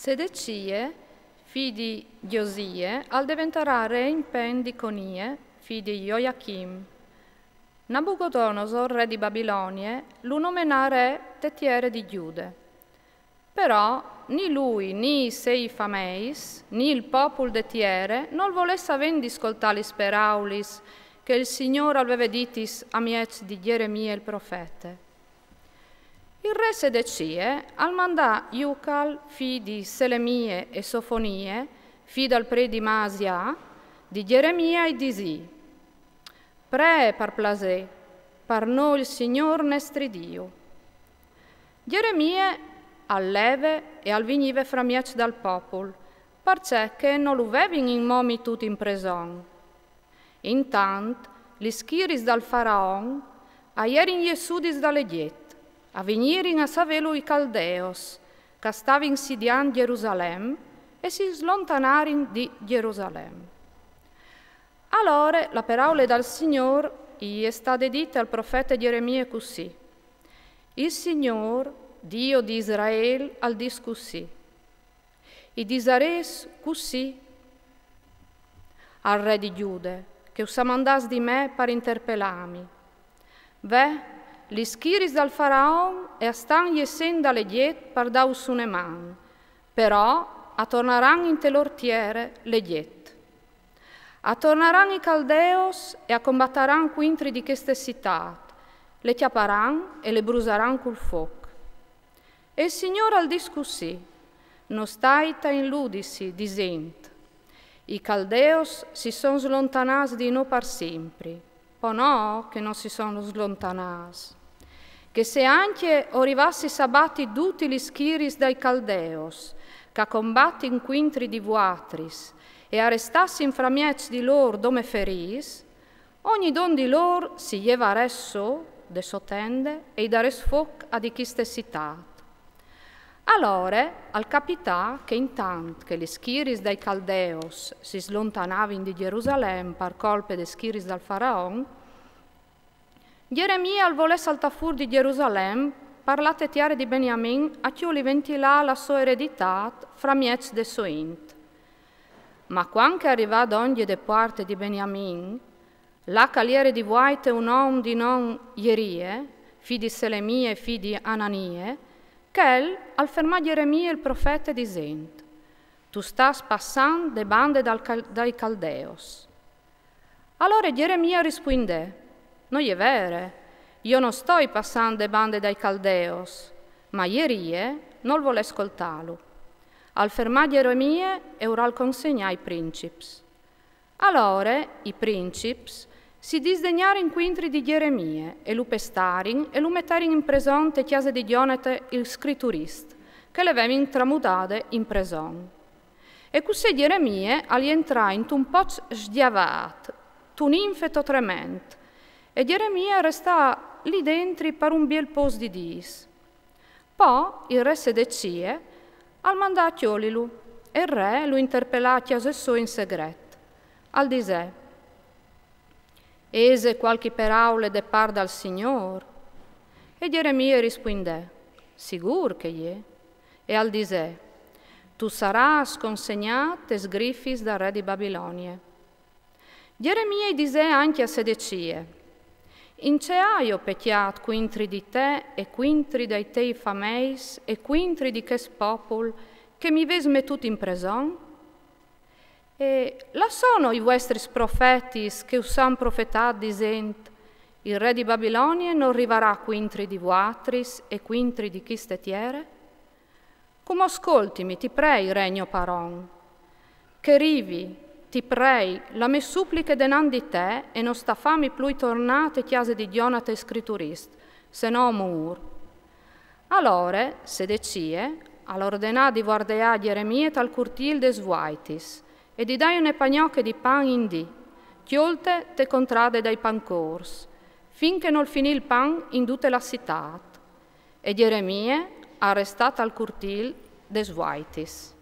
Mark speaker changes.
Speaker 1: Sedecie, figlio di Giosie, al diventerà re in pen di Conie, figlio di Joachim. Nabucodonosor, re di Babilonia, lo nominò re tetiere di Giude. Però né lui, né i sei fameis, né il popolo de tiere, non volesse avendi ascoltare le speraulis che il Signore aveva ditis a miez di Geremia il profeta. Il re Sedecie al mandà Iucal, figlio di Selemie e Sofonie, figlio del pre di Masia, di Geremia e disì: Pre par plasè, par noi il Signor nostro Dio. Geremia al leve e al venive fra miec dal popolo, perché che non lo vevin in momi tutti in preson. Intant, gli schiris dal faraon, aierin Iesudis dall'Egiet, a venirin a savelo i Caldeos, che stavano insidiando Gerusalemme e si slontanarin di Gerusalemme. Allora la parola dal Signore gli è stata detta al profeta Geremia così: Il Signore, Dio di Israele, al dis così: I disares così al re di Giude, che usa mandas di me per interpellarmi. Ve, gli schiris dal faraon e stan jesen dall'Egiet per daus une man, però attornaran in te l'ortiere l'Egiet. Attornaran i Caldeos e combatteran quintri di queste città, le chiapparan e le brusaran col fuoco. E il Signore al dis così: non staita in ludisi, disent. I Caldeos si sono slontanati di noi per sempre, o no che non si sono slontanati. Che se anche arrivassi sabati tutti gli schiris dai Caldeos, che combatti in quintri di vuatris, e arrestassi in framiec di loro dome feris, ogni don di loro si lleva resso de sotende e dares foc a di chiste citat. Allora, al capità che intant che gli schiris dai Caldeos si slontanavano di Gerusalemme per colpe de schiris dal faraon, Geremia al volè saltar fuori di Gerusalemme per la tetiare di Beniamin a chi li ventilà la sua eredità fra miec de soint. Ma quando arrivò d'ogni de parte di Beniamin, la caliere di Vuaite un uomo di non Ierie, figlio di Selemie e figlio di Ananie, che al fermà Geremia il profeta dicendo: Tu stas passando de bande dai Caldeos. Allora Geremia rispondè: Non è vero, io non sto passando de bande dai Caldeos, ma Ierie non vuole ascoltarlo. Al fermà Geremia e ora al consegna ai princips. Allora i princips si disdegnarono in quintri di Geremia e lo pestarono e lo metterono in prigione te chiese di Dionete il scritturista, che le avevano tramutate in prigione. E così Geremia agli entrò in un po' sdiavato, un infeto tremendo, e Geremia restò lì dentro per un bel po' di dis. Poi il re Sedecia al mandò a chiolilu e il re lo interpellò a chiesa sua in segreto. Al disè: Ese qualche paraule de par dal Signor? E Geremia rispondè: Sicur che è. E al disè: Tu saras consegnato e sgriffis dal re di Babilonia. Geremia disè anche a Sedecia: In ce hai pecchiato quintri di te e quintri dai tei fameis e quintri di ches popol che mi ves mettuti in preson? E là sono i vostri profetis che usan profetat dicent: Il re di Babilonia non arriverà quintri di vuatris e quintri di chiste tiere? Come ascoltimi, ti prei, regno paron, che rivi, ti prei, la me suppliche denan di te e non sta fami plui tornate chiese di Dionate e scritturist, se no mur. Allora, Sedecie, all'ordinà di guardeà Geremia tal curtil des vuaitis, e di dai une pagnocche di pan in di, chiolte te contrade dai pancors, finché non finì il pan in tutte la città. E Geremia arrestata al curtil des vuaitis.